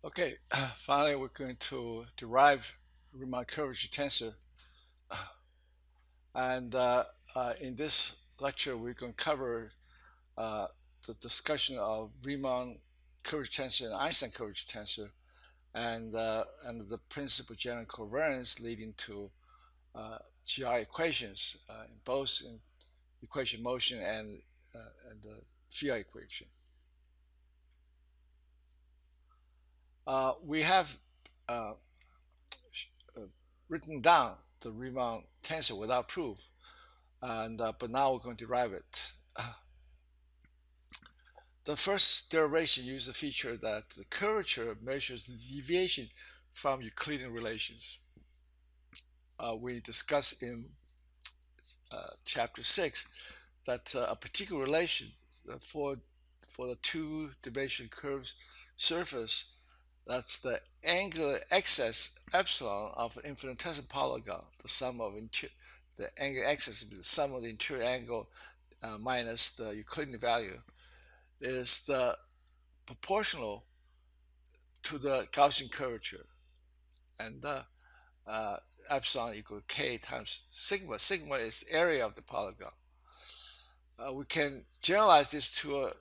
Okay, finally we're going to derive Riemann Curvature Tensor. And in this lecture, we're going to cover uh, the discussion of Riemann Curvature Tensor and Einstein Curvature Tensor and the principle of general covariance leading to GI equations, both in equation motion and the field equation. We have uh, written down the Riemann tensor without proof, and but now we're going to derive it. The first derivation uses the feature that the curvature measures the deviation from Euclidean relations. We discussed in chapter 6 that a particular relation for the two-dimensional curved surface, that's the angular excess epsilon of an infinitesimal polygon. The sum of the angular excess is the sum of the interior angle minus the Euclidean value, is the proportional to the Gaussian curvature, and epsilon equals k times sigma. Sigma is area of the polygon. We can generalize this to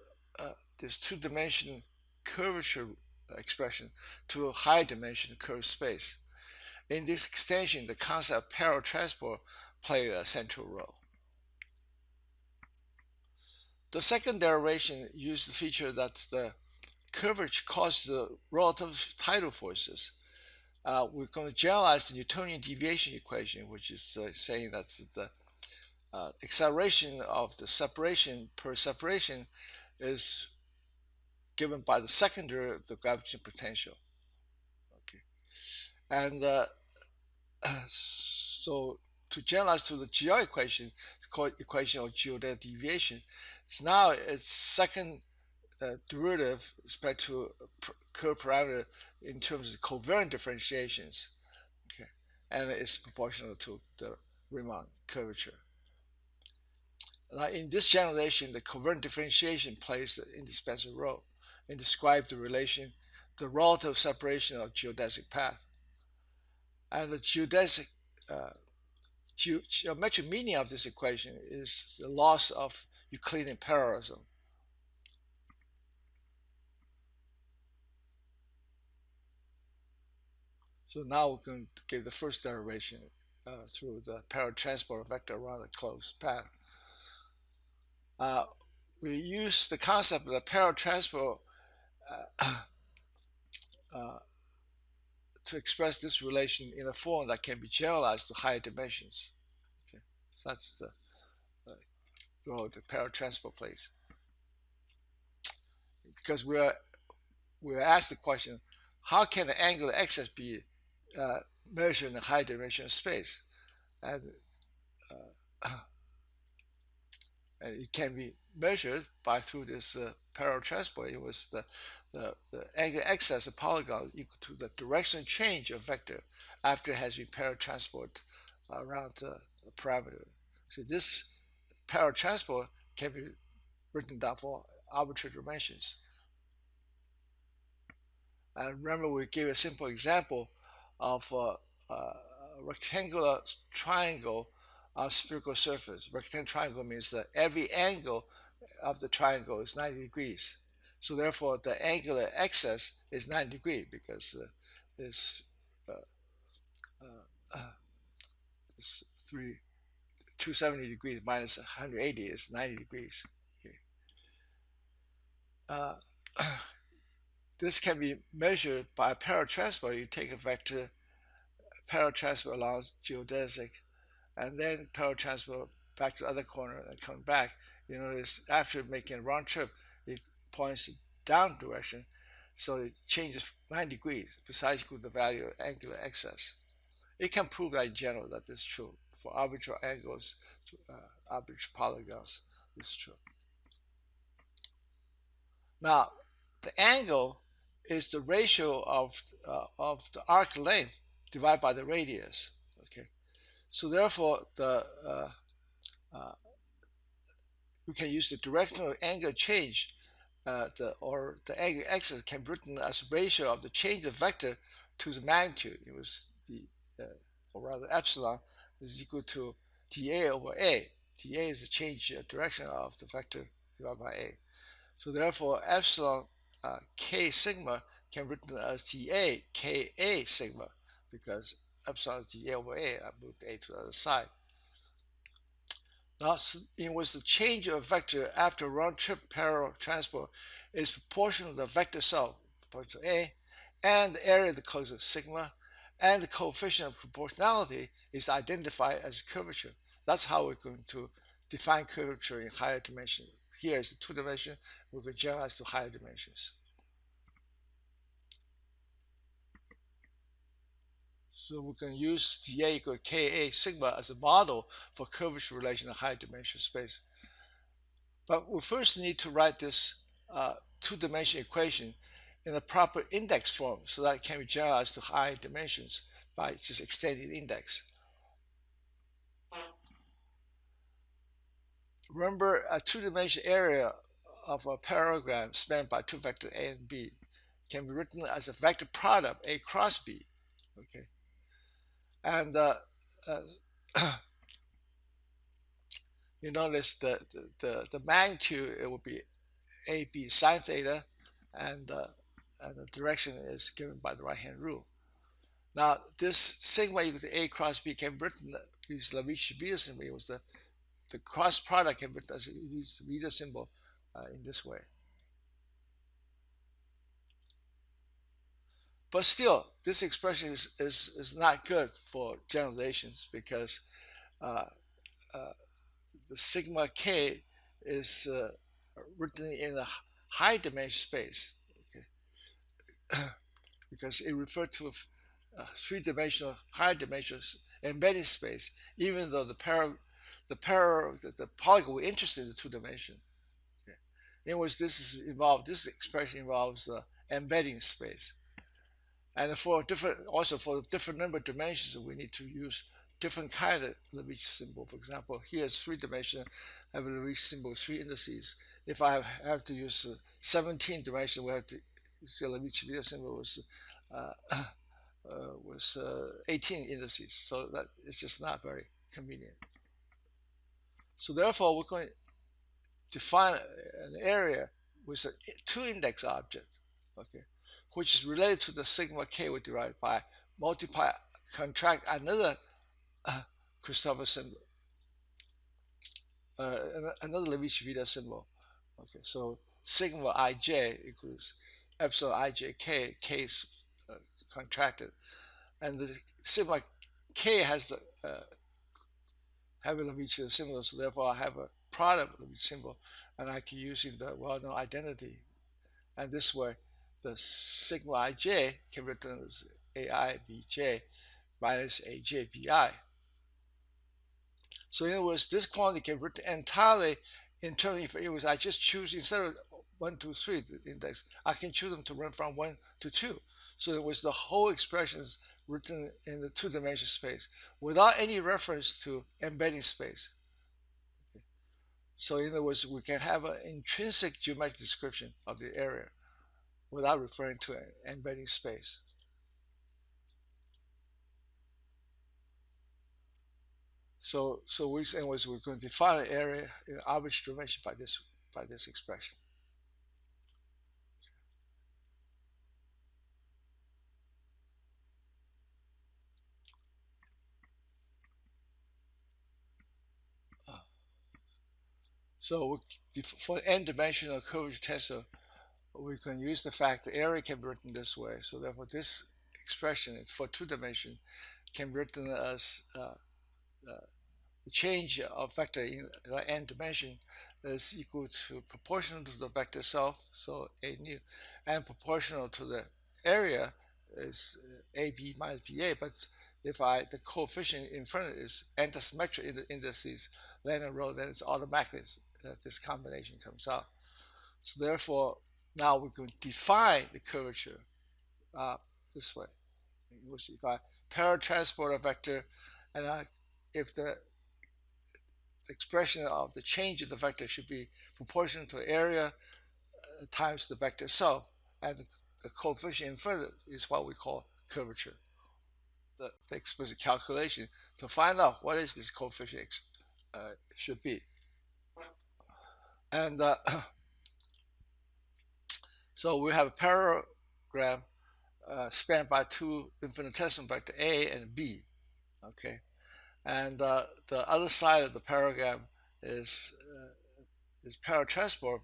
this two-dimensional curvature expression to a high-dimensional curved space. In this extension, the concept of parallel transport plays a central role. The second derivation uses the feature that the curvature causes the relative tidal forces. We're going to generalize the Newtonian deviation equation, which is saying that the acceleration of the separation per separation is given by the second derivative of the gravitational potential. Okay, and so to generalize to the GR equation, it's called equation of geodesic deviation. So now its second derivative with respect to curve parameter in terms of covariant differentiations. Okay, and it's proportional to the Riemann curvature. Now, in this generalization, the covariant differentiation plays an indispensable role in describing the relation, the relative separation of geodesic path. And the geodesic geometric meaning of this equation is the loss of Euclidean parallelism. So now we're going to give the first derivation through the parallel transport vector around a closed path. We use the concept of the parallel transport to express this relation in a form that can be generalized to higher dimensions. Okay, so that's the role the parallel transport plays. Because we're asked the question, how can the angular excess be measured in a high dimensional space? And it can be measured through this parallel transport. It was the angular excess of polygon equal to the directional change of vector after it has been parallel transport around the parameter. So this parallel transport can be written down for arbitrary dimensions. And remember, we gave a simple example of a rectangular triangle on spherical surface. Rectangular triangle means that every angle of the triangle is 90 degrees. So therefore, the angular excess is 90 degrees because it's 270 degrees minus 180 is 90 degrees. Okay. This can be measured by a parallel transport. You take a vector, parallel transport along geodesic, and then parallel transport back to the other corner and come back. You notice after making a round trip, it points down direction, so it changes 9 degrees, precisely equal to the value of angular excess. It can prove that in general that this is true for arbitrary angles, arbitrary polygons. This is true. Now, the angle is the ratio of the arc length divided by the radius. Okay, so therefore we can use the directional angle change the angle x can be written as a ratio of the change of vector to the magnitude. It was or rather epsilon is equal to dA over a. dA is the change direction of the vector divided by a. So therefore, epsilon k sigma can be written as dA ka sigma, because epsilon is dA over a. I moved a to the other side. Thus, it was the change of a vector after round-trip parallel transport is proportional to the vector itself, proportional to A, and the area of the closure sigma, and the coefficient of proportionality is identified as curvature. That's how we're going to define curvature in higher dimension. Here is the two dimension. We can generalize to higher dimensions. So we can use dA equal Ka sigma as a model for curvature relation in high dimension space. But we first need to write this two-dimension equation in a proper index form so that it can be generalized to high dimensions by just extending the index. Remember, a two-dimension area of a parallelogram spanned by two vectors A and B can be written as a vector product A cross B. Okay, and you notice the magnitude, it will be AB sine theta, and the direction is given by the right-hand rule. Now, this sigma equal to A cross B can be written using the Riemann symbol. It was the cross product can be written as use the Riemann symbol in this way. But still, this expression is not good for generalizations, because uh, uh, the sigma k is written in a high dimension space, okay? Because it referred to a three-dimensional, high dimensional embedding space, even though the polygon we're interested in the two-dimension. Okay. In which this expression involves embedding space. And for different number of dimensions, we need to use different kind of Levy symbol. For example, here it's three-dimensional, I have a Levy symbol with three indices. If I have to use 17 dimension, we have to use the Levy symbol with 18 indices. So that is just not very convenient. So therefore, we're going to define an area with a two-index object, okay, which is related to the sigma k we derived by contract another Christopher symbol, another Levi-Civita symbol. Okay, so sigma ij equals epsilon ijk, k is contracted, and the sigma k has the have a Levi-Civita symbol, so therefore I have a product Levi symbol, and I can use in the well-known identity. And this way, the sigma ij can be written as ai bj minus aj bi. So in other words, this quantity can be written entirely in terms of, it was, I just choose, instead of 1, 2, 3 the index, I can choose them to run from 1 to 2. So it was the whole expressions written in the two-dimensional space without any reference to embedding space. Okay. So in other words, we can have an intrinsic geometric description of the area without referring to an embedding space. So we're going to define an area in arbitrary dimension by this expression. So for n-dimensional curvature tensor, we can use the fact the area can be written this way. So therefore, this expression for two dimension can be written as the change of vector in n dimension is equal to proportional to the vector itself, so a nu, and proportional to the area is ab minus ba. But if the coefficient in front is antisymmetric in the indices, then and row, then it's automatically this combination comes out. So therefore, now we can define the curvature this way. If I paratransport a vector, and if the expression of the change of the vector should be proportional to the area, times the vector itself, and the coefficient in front of it is what we call curvature. The explicit calculation to find out what is this coefficient should be. And so we have a parallelogram spanned by two infinitesimal vector A and B. Okay, and the other side of the parallelogram is paratransport.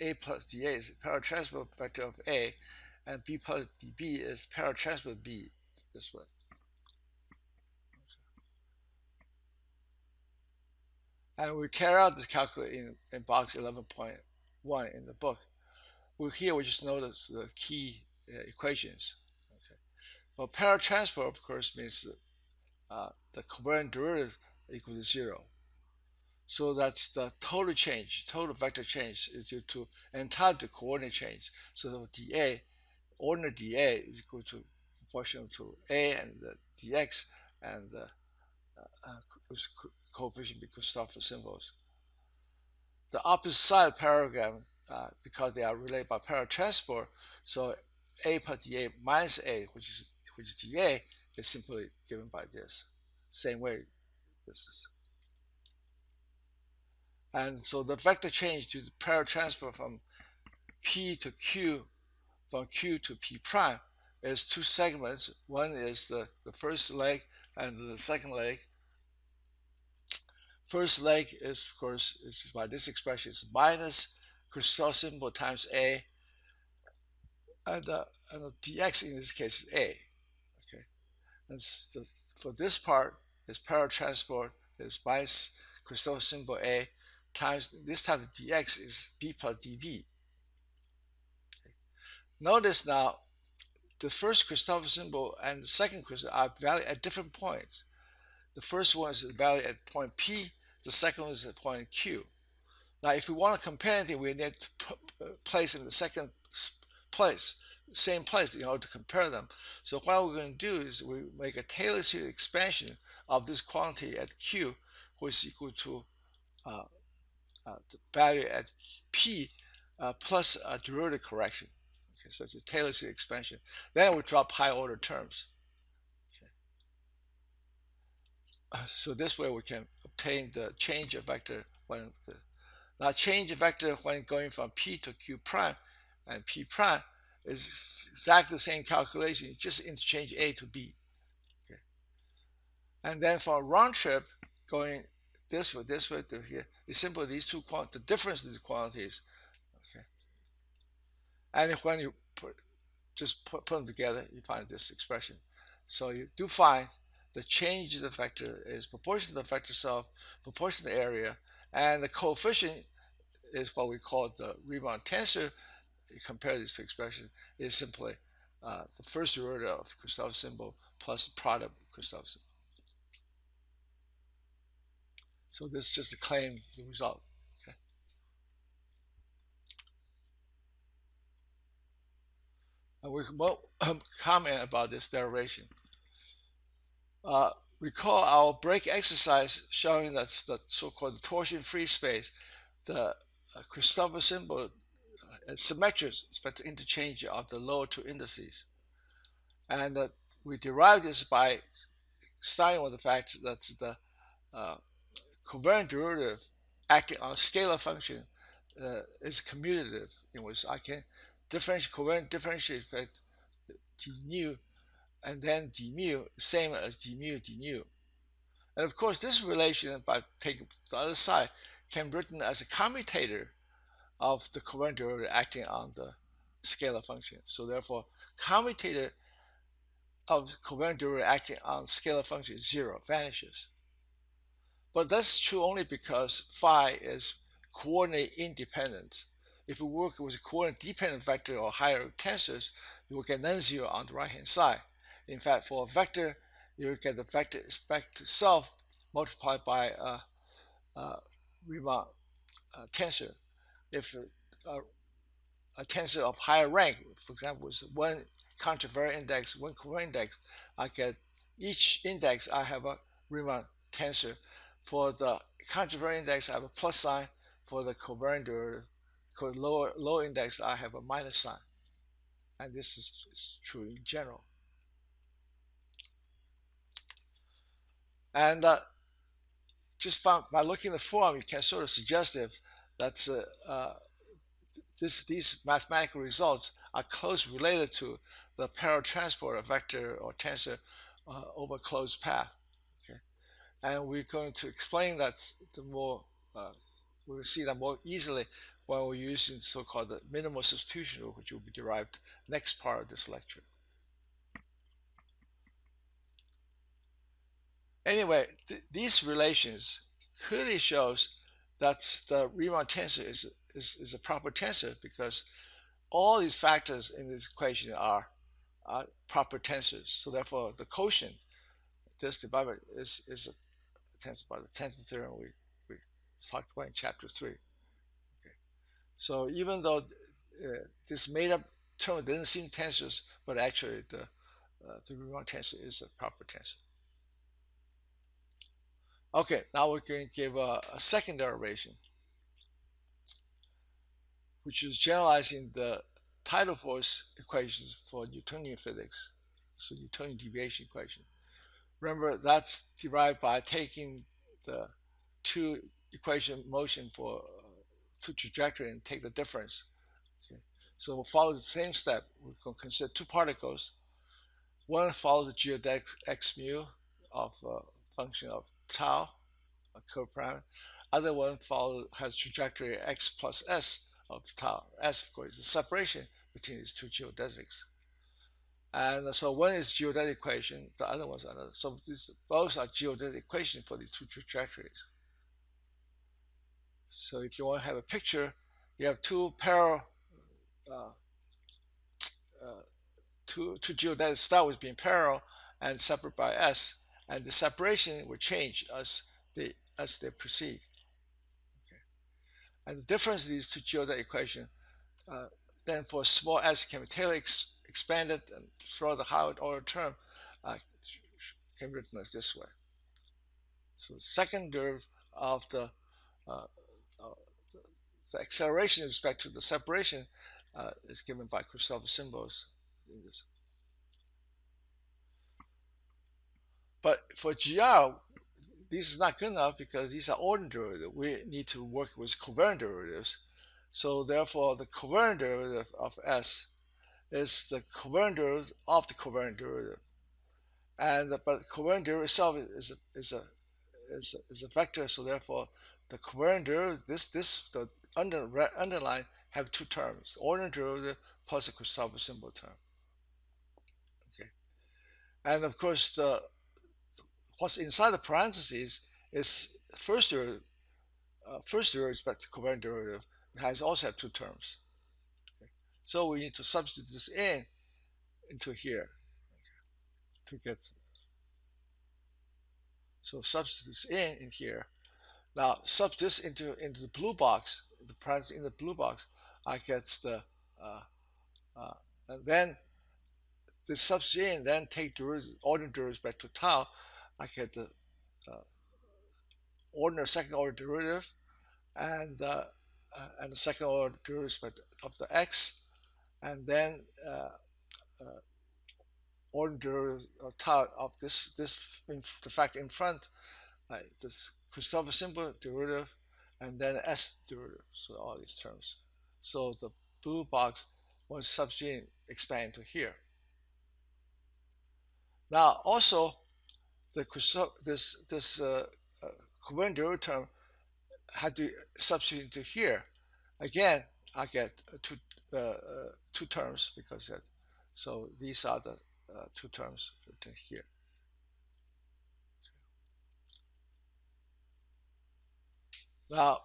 A plus dA is paratransport vector of A, and B plus dB is paratransport B. This way. And we carry out this calculation in box 11.1 in the book. Here we just notice the key equations. Okay. Well, paratransport, of course, means the covariant derivative equal to 0. So that's the total change, total vector change is due to entire coordinate change. So the dA, ordinate dA is equal to proportional to A and the dx and the coefficient because Christoffel symbols. The opposite side of parallelogram, because they are related by paratransport, so A plus dA minus A, which is dA, is simply given by this. Same way this is. And so the vector change to the paratransport from P to Q, from Q to P prime, is two segments. One is the first leg and the second leg. First leg is, of course, is by this expression, is minus Christoffel symbol times A, and the dx in this case is A. Okay, and for this part, is paratransport is minus Christoffel symbol A times this time the dx is B plus dB. Okay. Notice now the first Christoffel symbol and the second Christoffel are valued at different points. The first one is valued at point P, the second one is at point Q. Now, if we want to compare anything, we need to place in the second place, same place, in order to compare them. So what we're going to do is we make a Taylor series expansion of this quantity at Q, which is equal to the value at P plus a derivative correction. Okay, so it's a Taylor series expansion. Then we drop higher order terms. Okay. So this way we can obtain the change of vector when now change of vector when going from P to Q prime and P prime is exactly the same calculation. You just interchange A to B. Okay. And then for a round trip going this way to here, it's simply these two quantities, the difference of these quantities. Okay. And when you put them together, you find this expression. So you do find the change of the vector is proportional to the vector itself, proportional to the area, and the coefficient is what we call the Riemann tensor. You compare these two expressions, is simply the first derivative of Christoffel symbol plus the product of Christoffel symbol. So this is just to claim the result. Okay. And we can comment about this derivation. Recall our break exercise showing that the so-called torsion-free space, the Christoffel symbol is symmetric with respect to interchange of the lower two indices. And we derive this by starting with the fact that the covariant derivative acting on a scalar function is commutative, in which I can covariant differentiate d nu and then d mu, same as d mu d nu. And of course, this relation, by taking the other side, can be written as a commutator of the covariant derivative acting on the scalar function. So therefore, commutator of covariant derivative acting on scalar function is 0, vanishes. But that's true only because phi is coordinate independent. If we work with a coordinate dependent vector or higher tensors, you will get non-zero on the right-hand side. In fact, for a vector, you will get the vector itself multiplied by a Riemann tensor. If a tensor of higher rank, for example, is one contravariant index, one covariant index, I get each index I have a Riemann tensor. For the contravariant index, I have a plus sign. For the covariant derivative, because lower index I have a minus sign, and this is true in general. And just by looking at the form, you can sort of suggest that these mathematical results are closely related to the parallel transport of vector or tensor over a closed path. Okay, and we're going to explain that the more we'll see that more easily when we're using so-called the minimal substitution rule, which will be derived next part of this lecture. Anyway, these relations clearly shows that the Riemann tensor is a proper tensor because all these factors in this equation are proper tensors. So therefore, the quotient, this divided by is a tensor by the tensor theorem we talked about in chapter 3. Okay. So even though this made up term doesn't seem tensors, but actually the Riemann tensor is a proper tensor. Okay, now we're going to give a second derivation, which is generalizing the tidal force equations for Newtonian physics, so Newtonian deviation equation. Remember, that's derived by taking the two equation motion for two trajectory and take the difference. Okay. So we'll follow the same step. We're going to consider two particles. One follows the geodesic x mu of a function of tau, a curve parameter. Other one has trajectory x plus s of tau. S, of course, is the separation between these two geodesics. And so one is geodesic equation, the other one's another. So these both are geodesic equation for these two trajectories. So if you want to have a picture, you have two parallel, two geodesics start with being parallel and separate by s, and the separation will change as they proceed. Okay. And the difference of these two geodesic equations, then for small s can be Taylor expanded and throughout the higher order term can be written as this way. So second derivative of the acceleration with respect to the separation is given by Christoffel symbols in this. But for GR, this is not good enough because these are ordinary derivatives. We need to work with covariant derivatives. So therefore, the covariant derivative of S is the covariant derivative of the covariant derivative. And but the covariant derivative itself is a vector. So therefore, the covariant derivative, the underline have two terms: ordinary derivative plus a Christoffel symbol term. Okay, and of course, what's inside the parentheses is first derivative. First derivative respect to covariant derivative has also have two terms. Okay. So we need to substitute this into here to get. So substitute this in here. Now substitute this into the blue box. The parentheses in the blue box, I get the and then this substitute in, then take derivative, ordinary derivative back to tau. I get the ordinary second order derivative and the second order derivative of the x, and then ordinary derivative of tau of the factor in front, this Christoffel symbol derivative, and then s derivative. So all these terms. So the blue box was substituting expand to here. Now also the this covariant derivative term had to substitute into here. Again, I get two terms because that. So these are the two terms written here. Now,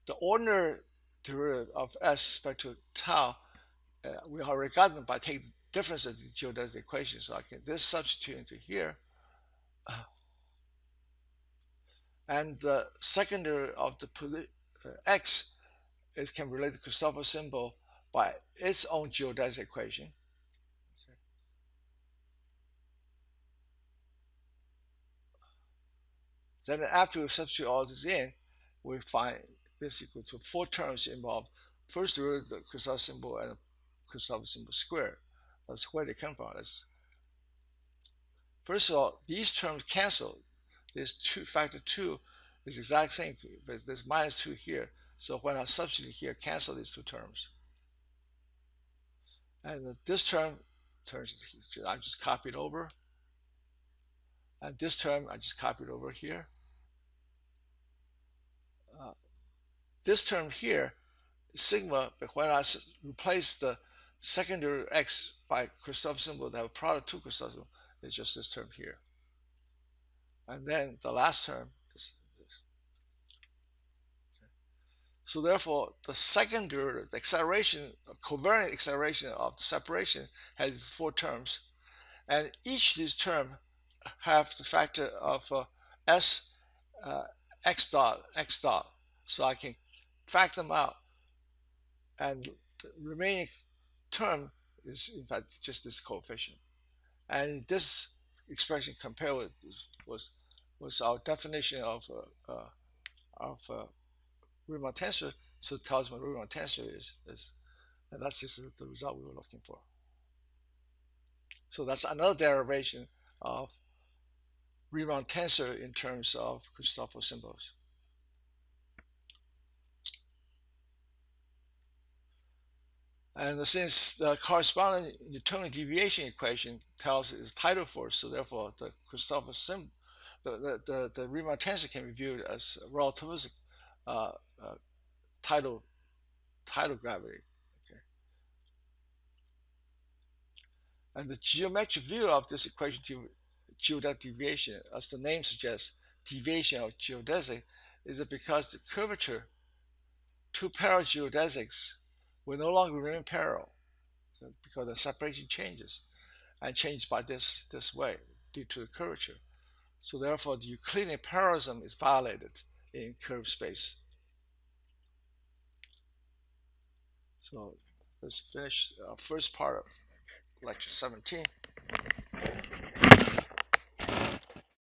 the ordinary derivative of s back to tau, we already got them by taking the difference of the geodesic equation. So I can this substitute into here. And the secondary of the x can relate to Christoffel symbol by its own geodesic equation. Okay. Then after we substitute all this in, we find this equal to 4 terms involved. First derivative, the Christoph symbol and Christoph symbol squared. That's where they come from. First of all, these terms cancel. This factor 2 is exact same, but there's minus 2 here. So when I substitute here, cancel these 2 terms. And this term, I just copied over. And this term, I just copied over here. This term here, sigma, but when I replace the secondary x by Christoph symbol that have a product 2 Christoph symbol, it's just this term here. And then the last term is this. Okay. So therefore, the second derivative, the acceleration, covariant acceleration of the separation has 4 terms. And each of these terms have the factor of s x dot. So I can factor them out. And the remaining term is in fact just this coefficient. And this expression compared with was our definition of Riemann tensor. So it tells me what Riemann tensor is, and that's just the result we were looking for. So that's another derivation of Riemann tensor in terms of Christoph symbols. And since the corresponding Newtonian deviation equation tells is tidal force, so therefore the Christoph symbol, the Riemann tensor can be viewed as relativistic tidal gravity. Okay. And the geometric view of this equation, geodesic deviation, as the name suggests, deviation of geodesic, is that because the curvature, 2 parallel geodesics will no longer remain parallel because the separation changes and changes by this way due to the curvature. So therefore, the Euclidean parallelism is violated in curved space. So let's finish our first part of lecture 17.